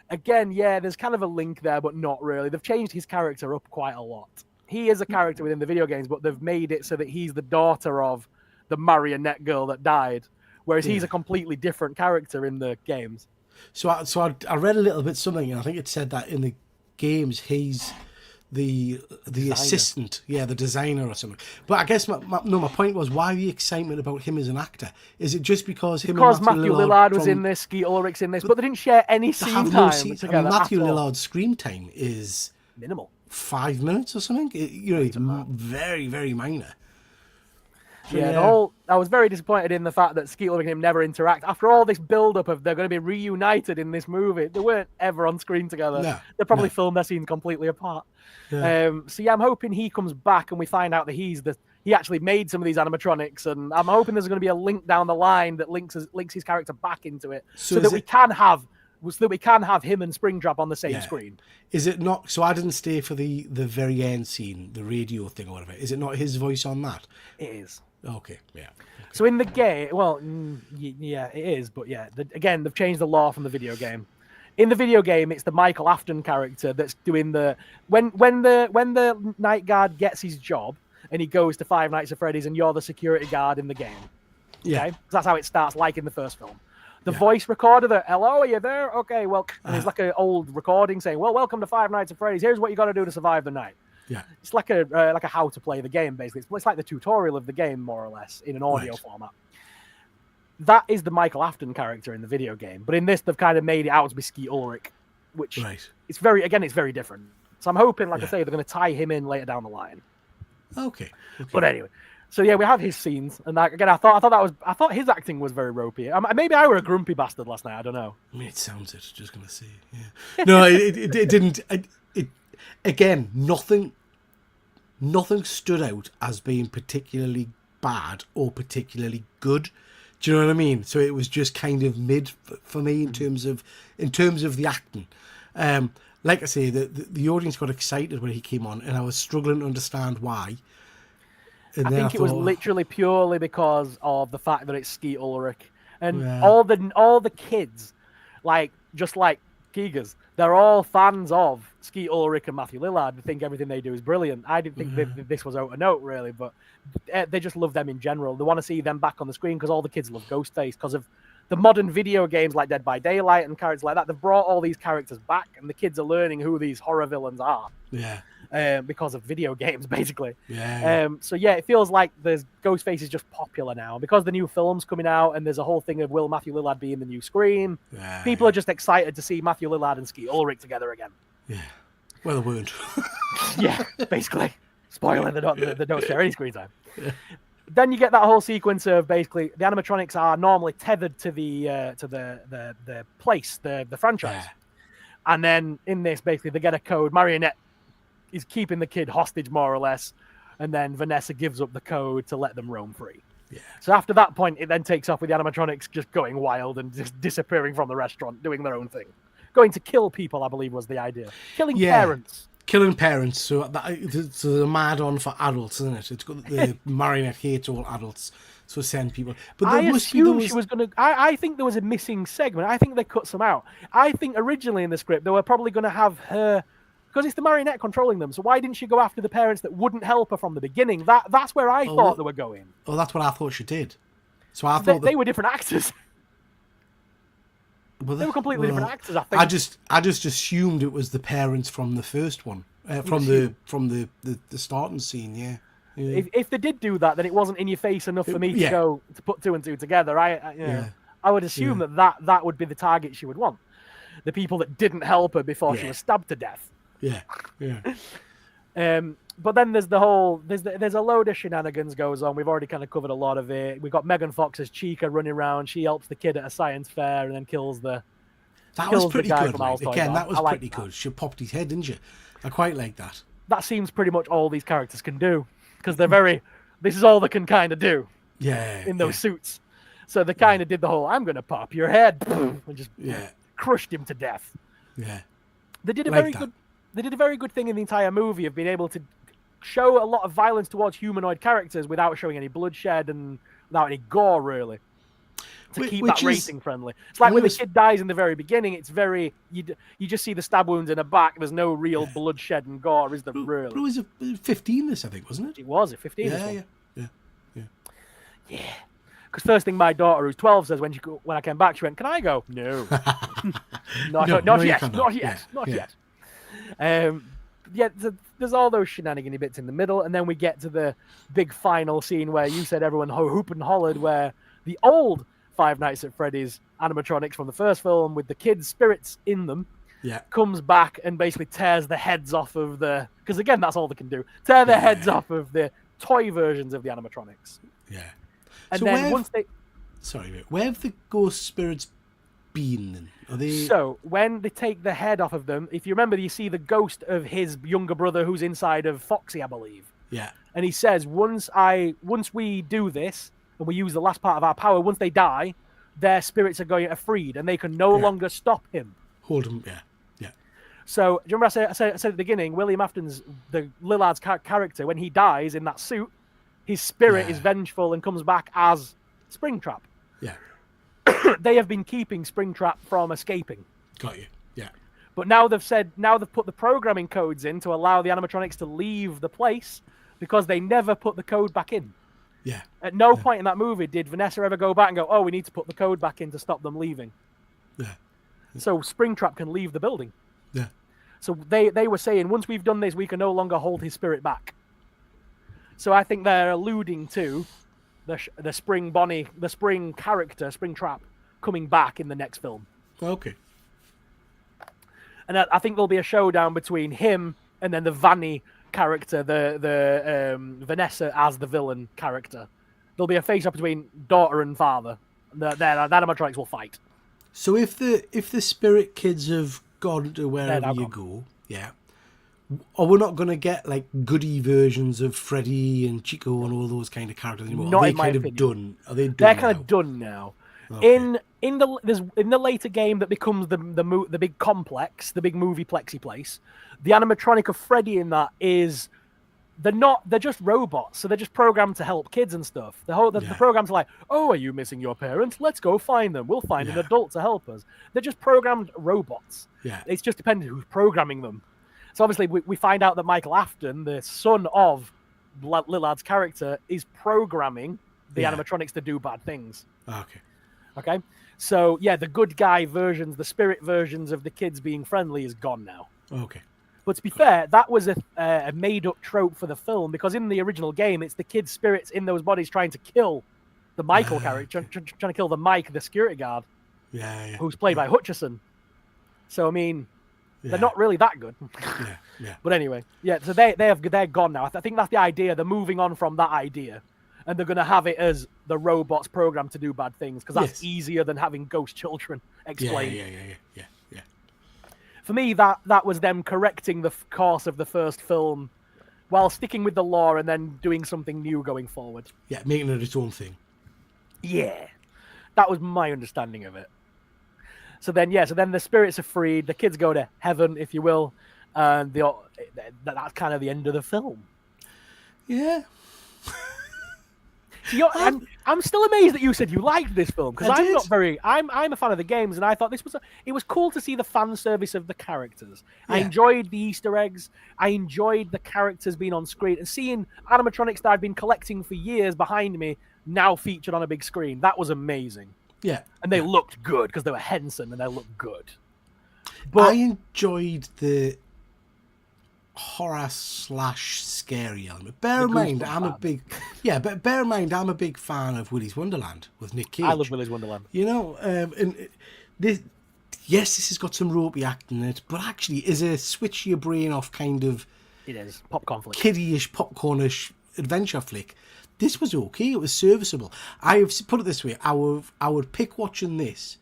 Again, there's kind of a link there, but not really. They've changed his character up quite a lot. He is a character within the video games, but they've made it so that he's the daughter of the marionette girl that died, whereas he's a completely different character in the games. So I read a little bit something, and I think it said that in the games he's the assistant, the designer or something. But I guess my point was, why the excitement about him as an actor? Is it just because Matthew Lillard was in this, Skeet Ulrich's in this, but they didn't share any scene time together. Matthew Lillard's screen time is minimal. 5 minutes or something. It's very, very minor. So I was very disappointed in the fact that Skeet Ulrich and him never interact. After all this build-up of they're going to be reunited in this movie, they weren't ever on screen together. They probably filmed their scenes completely apart. I'm hoping he comes back and we find out that he actually made some of these animatronics, and I'm hoping there's going to be a link down the line that links his character back into it, so that we can have him and Springtrap on the same screen. Is it not? So I didn't stay for the very end scene, the radio thing or whatever. Is it not his voice on that? It is. Okay, yeah. So in the game, well, yeah, it is, but yeah, again, they've changed the law from the video game. In the video game, it's the Michael Afton character that's doing the when the night guard gets his job and he goes to Five Nights at Freddy's and you're the security guard in the game. Yeah. Okay, because that's how it starts, like in the first film. The voice recorder, the hello, are you there? Okay, well, and it's like an old recording saying, well, welcome to Five Nights at Freddy's. Here's what you got to do to survive the night. Yeah. It's like a how to play the game, basically. It's like the tutorial of the game, more or less, in an audio format. That is the Michael Afton character in the video game, but in this, they've kind of made it out to be Skeet Ulrich, which it's very different. So I'm hoping, like I say, they're going to tie him in later down the line. Okay. But anyway, so yeah, we have his scenes, and again, I thought his acting was very ropey. Maybe I were a grumpy bastard last night. I don't know. I mean, it sounds it. Just going to say, yeah. No, it didn't. Again, nothing stood out as being particularly bad or particularly good. Do you know what I mean? So it was just kind of mid for me in terms of the acting. Like I say, the audience got excited when he came on, and I was struggling to understand why. And I think it was literally purely because of the fact that it's Skeet Ulrich and all the kids, like Keegas, they're all fans of Skeet Ulrich and Matthew Lillard. They think everything they do is brilliant. I didn't think that this was out of note, really, but they just love them in general. They want to see them back on the screen because all the kids love Ghostface because of the modern video games like Dead by Daylight and characters like that. They've brought all these characters back, and the kids are learning who these horror villains are. Yeah. Because of video games, basically. Yeah. So yeah, it feels like Ghostface is just popular now because the new film's coming out, and there's a whole thing of will Matthew Lillard be in the new Scream. People are just excited to see Matthew Lillard and Skeet Ulrich together again. Yeah. Well, they weren't. Yeah, basically. Spoiler: they don't share any screen time. Yeah. Then you get that whole sequence of basically the animatronics are normally tethered to the place, the franchise, and then in this basically they get a code. Marionette is keeping the kid hostage more or less, and then Vanessa gives up the code to let them roam free. Yeah. So after that point, it then takes off with the animatronics just going wild and just disappearing from the restaurant, doing their own thing, going to kill people. I believe was the idea, killing parents. Killing parents, so the mad-on for adults, isn't it? It's got the marionette hates all adults, so send people. But I assumed she was going to. I think there was a missing segment. I think they cut some out. I think originally in the script they were probably going to have her, because it's the marionette controlling them. So why didn't she go after the parents that wouldn't help her from the beginning? That's where I thought they were going. Oh, that's what I thought she did. So I thought they were different actors. Well, they were completely different actors, I think. I just assumed it was the parents from the first one, from the starting scene. Yeah. If they did do that, then it wasn't in your face enough for me to go to put two and two together. I would assume that would be the target she would want, the people that didn't help her before she was stabbed to death. Yeah. But then there's there's a load of shenanigans goes on. We've already kind of covered a lot of it. We've got Megan Fox as Chica running around. She helps the kid at a science fair and then kills the. That was pretty good. Again, that was pretty good. She popped his head, didn't she? I quite like that. That seems pretty much all these characters can do because they're very. This is all they can kind of do. Yeah. In those suits, so they kind of did the whole "I'm going to pop your head" and just crushed him to death. Yeah. They did a very good thing in the entire movie of being able to show a lot of violence towards humanoid characters without showing any bloodshed and without any gore, really, to keep that rating friendly. It's like when the kid dies in the very beginning, it's very you just see the stab wounds in the back. There's no real bloodshed and gore, is there? Really? But it was a 15. This, I think, wasn't it? It was a 15. Yeah. Because first thing my daughter, who's 12, says when I came back, she went, "Can I go?" No, not yet. There's all those shenanigan bits in the middle, and then we get to the big final scene where you said everyone hoop and hollered, where the old Five Nights at Freddy's animatronics from the first film with the kids' spirits in them comes back and basically tears the heads off of the... Because again, that's all they can do. Tear the heads off of the toy versions of the animatronics. Yeah. And so then once they... Sorry, mate. Where have the ghost spirits been then? Are they... So when they take the head off of them, if you remember, you see the ghost of his younger brother who's inside of Foxy, I believe. Yeah. And he says, once we do this and we use the last part of our power, once they die, their spirits are going to freed and they can no longer stop him. Hold him, yeah. So do you remember I said at the beginning, William Afton's the Lillard's character, when he dies in that suit, his spirit is vengeful and comes back as Springtrap. Yeah. They have been keeping Springtrap from escaping. Got you. Yeah. But now they've put the programming codes in to allow the animatronics to leave the place because they never put the code back in. Yeah. At no point in that movie did Vanessa ever go back and go, oh, we need to put the code back in to stop them leaving. Yeah. So Springtrap can leave the building. Yeah. So they were saying, once we've done this, we can no longer hold his spirit back. So I think they're alluding to the Spring character, Springtrap, coming back in the next film. Okay. And I think there'll be a showdown between him and then the Vanny character, the Vanessa as the villain character. There'll be a face-off between daughter and father. The animatronics will fight. So if the spirit kids have gone to wherever you go, are we not going to get like goody versions of Freddy and Chico and all those kind of characters anymore? Not are they in my kind opinion. of done? Are they done? They're kind of done now. Okay. In the later game that becomes the big complex, the big movie plexi place, the animatronic of Freddy in that is they're just robots, so they're just programmed to help kids and stuff. The programs are like, oh, are you missing your parents? Let's go find them. We'll find an adult to help us. They're just programmed robots. Yeah. It's just dependent who's programming them. So obviously we find out that Michael Afton, the son of Lillard's character, is programming the animatronics to do bad things. Okay. So the good guy versions, the spirit versions of the kids being friendly is gone now. Okay. But to be fair, that was a made-up trope for the film, because in the original game, it's the kids' spirits in those bodies trying to kill the Michael character, trying to kill the Mike, the security guard, who's played by Hutcherson. So I mean, they're not really that good. But anyway, so they're gone now. I think that's the idea. They're moving on from that idea, and they're going to have it as the robots programmed to do bad things, because that's easier than having ghost children explain. Yeah. For me, that was them correcting the course of the first film while sticking with the lore and then doing something new going forward. Yeah, making it its own thing. Yeah. That was my understanding of it. So then the spirits are freed, the kids go to heaven, if you will, and that's kind of the end of the film. Yeah. So I'm still amazed that you said you liked this film, because I'm a fan of the games, and I thought it was cool to see the fan service of the characters. I enjoyed the Easter eggs. I enjoyed the characters being on screen, and seeing animatronics that I'd been collecting for years behind me now featured on a big screen. That was amazing. Yeah. And they looked good because they were Henson and they looked good. But I enjoyed the horror / scary element. Bear in mind, I'm a big fan of Willy's Wonderland with Nick Cage. I love Willy's Wonderland. You know, and this has got some ropey acting in it, but actually is a switch your brain off kind of. It is popcorn flick, kiddie-ish, popcornish adventure flick. This was okay. It was serviceable. I put it this way: I would pick watching this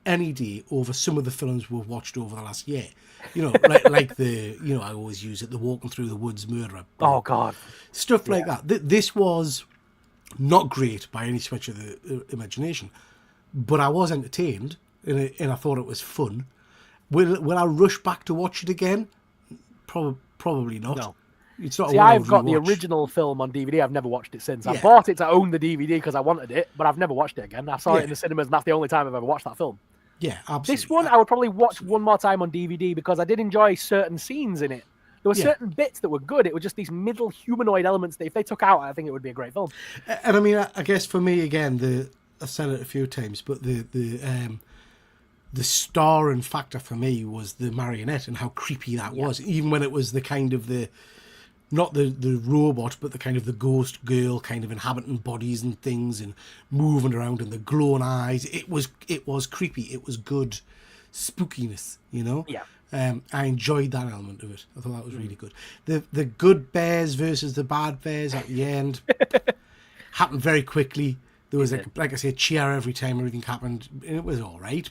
any day over some of the films we've watched over the last year. You know, like the, you know, I always use it, the Walking Through the Woods murderer. Oh God, stuff like that. This was not great by any stretch of the imagination, but I was entertained and I thought it was fun. Will I rush back to watch it again? Probably not. No. It's not. See, I've got the original film on DVD. I've never watched it since. I bought it to own the DVD because I wanted it, but I've never watched it again. I saw it in the cinemas, and that's the only time I've ever watched that film. Yeah, absolutely. This one I would probably watch one more time on DVD because I did enjoy certain scenes in it. There were certain bits that were good. It was just these middle humanoid elements that if they took out, I think it would be a great film. And I mean, I guess for me again, I've said it a few times, but the starring factor for me was the marionette and how creepy that was, even when it was the kind of not the robot, but the kind of the ghost girl kind of inhabiting bodies and things and moving around and the glowing eyes. It was creepy. It was good spookiness, you know? Yeah. I enjoyed that element of it. I thought that was really good. The good bears versus the bad bears at the end happened very quickly. There was, like I say, a cheer every time everything happened. And it was all right,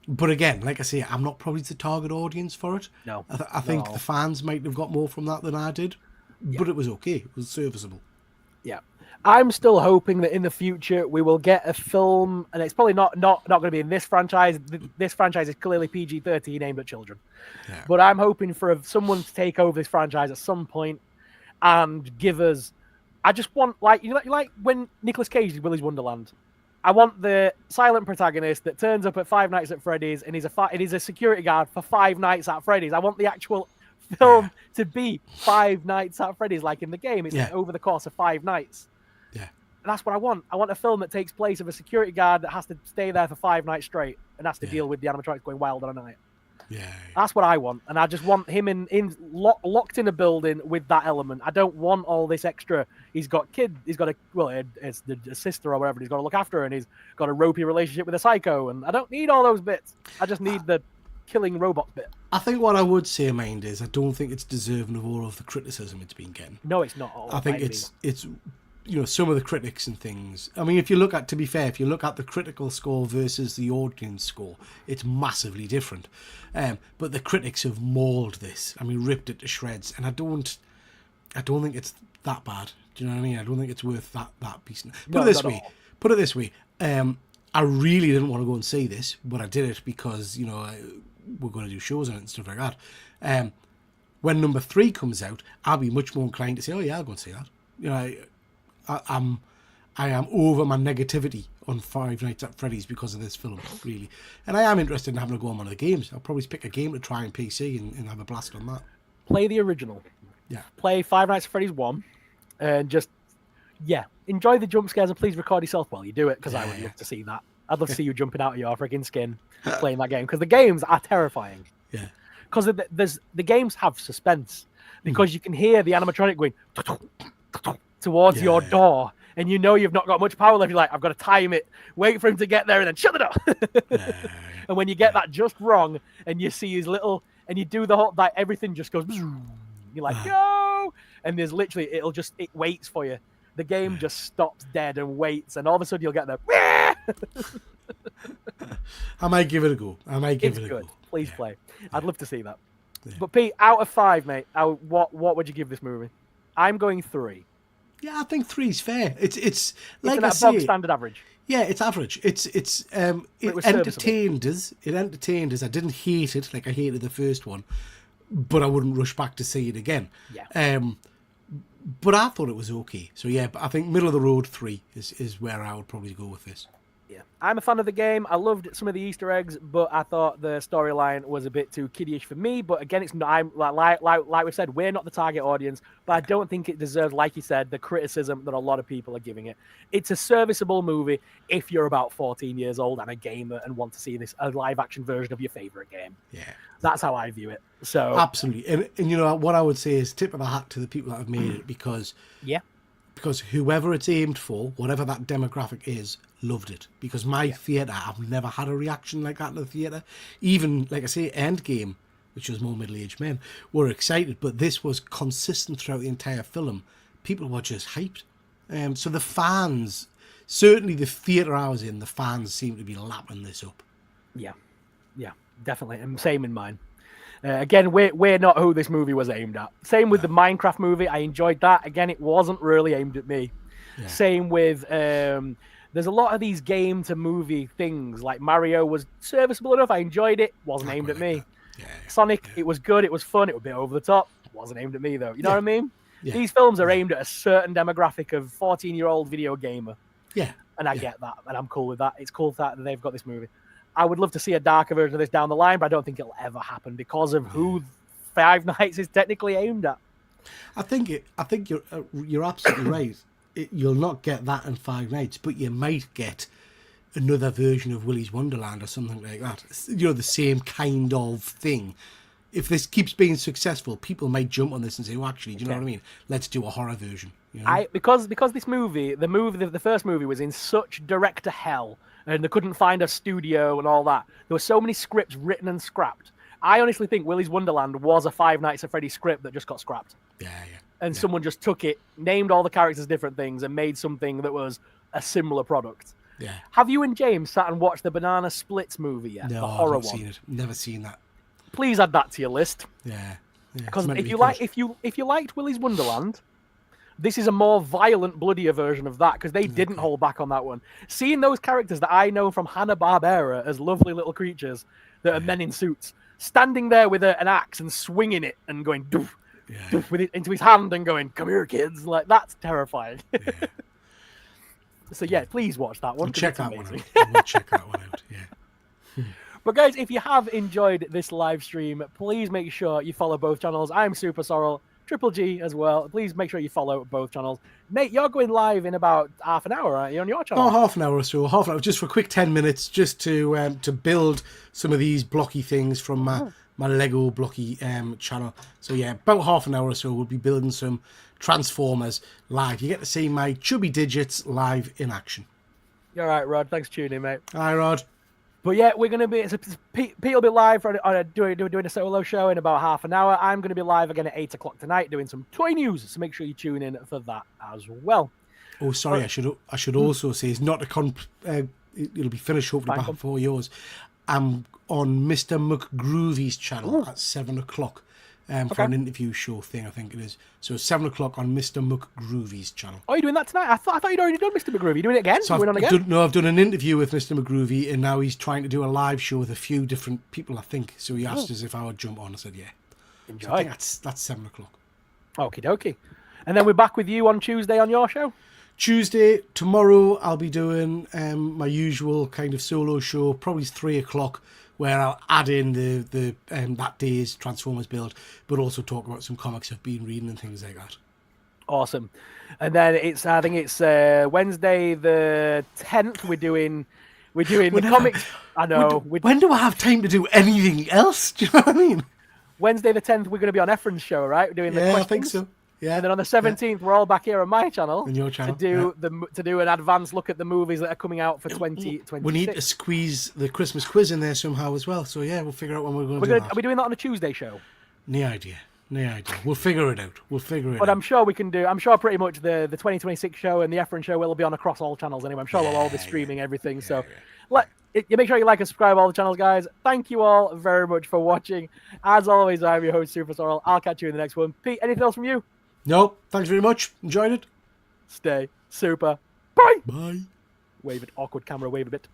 But again, like I say, I'm not probably the target audience for it. No. I think the fans might have got more from that than I did, but it was okay. It was serviceable. Yeah. I'm still hoping that in the future we will get a film, and it's probably not going to be in this franchise. This franchise is clearly PG-13 aimed at children. Yeah. But I'm hoping for someone to take over this franchise at some point and give us I just want, like, you like when Nicolas Cage did Willy's Wonderland. I want the silent protagonist that turns up at Five Nights at Freddy's and he's a security guard for Five Nights at Freddy's. I want the actual film to be Five Nights at Freddy's, like in the game. It's like over the course of 5 nights. Yeah. And that's what I want. I want a film that takes place of a security guard that has to stay there for 5 nights straight and has to deal with the animatronics going wild on a night. Yeah. That's what I want. And I just want him locked in a building with that element. I don't want all this extra. He's got it's the sister or whatever. He's got to look after her and he's got a ropey relationship with a psycho. And I don't need all those bits. I just need the killing robots bit. I think what I would say, mind, is I don't think it's deserving of all of the criticism it's been getting. No, it's not. I think it's some of the critics and things. I mean, to be fair, if you look at the critical score versus the audience score, it's massively different. But the critics have mauled this. I mean, ripped it to shreds, and I don't think it's that bad. Do you know what I mean? I don't think it's worth that piece. Put it this way. I really didn't want to go and see this, but I did it because we're going to do shows on it and stuff like that. When number 3 comes out, I'll be much more inclined to say, "Oh yeah, I'll go and see that." I am over my negativity on Five Nights at Freddy's because of this film, really. And I am interested in having a go on one of the games. I'll probably pick a game to try on PC and have a blast on that. Play the original. Yeah. Play Five Nights at Freddy's 1 and just, enjoy the jump scares and please record yourself while you do it because I would love to see that. I'd love to see you jumping out of your freaking skin playing that game because the games are terrifying. Yeah. Because the games have suspense because you can hear the animatronic going towards your door and you've not got much power left. You're like, I've got to time it, wait for him to get there and then shut the door. And when you get that just wrong and you see his little, and you do the whole, like everything just goes, you're like, no. And there's literally, it waits for you. The game just stops dead and waits. And all of a sudden you'll get the, I might give it a go. It's good. Please play. I'd love to see that. Yeah. But Pete, out of 5, mate, what would you give this movie? I'm going 3. Yeah, I think 3's fair. It's like I say, standard average. Yeah, it's average. It entertained us. It entertained us. I didn't hate it like I hated the first one, but I wouldn't rush back to see it again. Yeah. But I thought it was okay. So yeah, but I think middle of the road 3 is where I would probably go with this. Yeah, I'm a fan of the game. I loved some of the Easter eggs, but I thought the storyline was a bit too kiddyish for me. But again, it's not. I'm like we said, we're not the target audience. But I don't think it deserves, like you said, the criticism that a lot of people are giving it. It's a serviceable movie if you're about 14 years old and a gamer and want to see a live action version of your favorite game. Yeah, that's how I view it. So absolutely, and what I would say is tip of the hat to the people that have made it because whoever it's aimed for, whatever that demographic is, loved it. Because my theatre, I've never had a reaction like that in the theatre. Even, like I say, Endgame, which was more middle-aged men, were excited, but this was consistent throughout the entire film. People were just hyped. So the fans, certainly the theatre I was in, the fans seem to be lapping this up. Yeah, definitely. And same in mine. Again, we're not who this movie was aimed at. Same with the Minecraft movie. I enjoyed that. Again, it wasn't really aimed at me. Yeah. Same with... there's a lot of these game to movie things. Like Mario was serviceable enough. I enjoyed it. Wasn't aimed at me. Yeah, Sonic, it was good. It was fun. It was a bit over the top. Wasn't aimed at me, though. You know what I mean? Yeah. These films are aimed at a certain demographic of 14-year-old video gamer. Yeah. And I get that. And I'm cool with that. It's cool that they've got this movie. I would love to see a darker version of this down the line, but I don't think it'll ever happen because of who Five Nights is technically aimed at. I think you're absolutely right. You'll not get that in Five Nights, but you might get another version of Willy's Wonderland or something like that. The same kind of thing. If this keeps being successful, people might jump on this and say, "Well, actually, do you know what I mean? Let's do a horror version." You know? Because this movie, the first movie was in such director hell, and they couldn't find a studio and all that. There were so many scripts written and scrapped. I honestly think Willy's Wonderland was a Five Nights at Freddy's script that just got scrapped. Yeah. And someone just took it, named all the characters different things, and made something that was a similar product. Yeah. Have you and James sat and watched the Banana Splits movie yet? No, the horror I've not one. seen it. Never seen that. Please add that to your list. Yeah. Because if you liked Willy's Wonderland, this is a more violent, bloodier version of that because they didn't hold back on that one. Seeing those characters that I know from Hanna-Barbera as lovely little creatures that are men in suits, standing there with an axe and swinging it and going doof, Yeah. with it into his hand and going, "Come here, kids!" Like that's terrifying. Yeah. So yeah, please watch that one. Check It's that one amazing. out. We'll check that one out. Yeah. But guys, if you have enjoyed this live stream, please make sure you follow both channels. I'm Super Sorrel, Triple G as well. Please make sure you follow both channels. Nate, you're going live in about half an hour, aren't you, on your channel? Oh, half an hour or so. Half an hour, just for a quick 10 minutes, just to build some of these blocky things from my Lego blocky channel. So yeah, about half an hour or so, we'll be building some Transformers live. You get to see my chubby digits live in action. You're right, Rod. Thanks for tuning in, mate. Hi, Rod. But yeah, we're going to be... Pete will be live doing a solo show in about half an hour. I'm going to be live again at 8 o'clock tonight doing some toy news, so make sure you tune in for that as well. Oh, sorry, I should also say, it's not it'll be finished hopefully about 4 years. I'm on Mr. McGroovy's channel at 7 o'clock for an interview show thing, I think it is. So 7 o'clock on Mr. McGroovy's channel. Oh, you're doing that tonight? I thought you'd already done Mr. McGroovy. You doing it again? So I've done an interview with Mr. McGroovy, and now he's trying to do a live show with a few different people, I think. So he asked us if I would jump on. I said, yeah. Enjoy. So I think that's 7 o'clock. Okie dokie. And then we're back with you on Tuesday on your show? Tuesday, tomorrow, I'll be doing my usual kind of solo show, probably 3 o'clock, where I'll add in the that day's Transformers build, but also talk about some comics I've been reading and things like that. Awesome. And then I think it's Wednesday the 10th. We're doing the comics. I know. When do I have time to do anything else? Do you know what I mean? Wednesday the 10th, we're going to be on Efren's show, right? We're doing the questions. I think so. Yeah. And then on the 17th, we're all back here on my channel. On your channel. To do an advanced look at the movies that are coming out for 2026. We need to squeeze the Christmas quiz in there somehow as well. So yeah, we'll figure out when we're going to do that. Are we doing that on a Tuesday show? No idea. We'll figure it out. But I'm sure we can do. I'm sure pretty much the 2026 show and the Efren show will be on across all channels anyway. I'm sure we'll all be streaming everything. So you make sure you like and subscribe all the channels, guys. Thank you all very much for watching. As always, I'm your host, Super Sorrel. I'll catch you in the next one. Pete, anything else from you? No, thanks very much. Enjoyed it. Stay super. Bye. Bye. Wave it. Awkward camera. Wave a bit.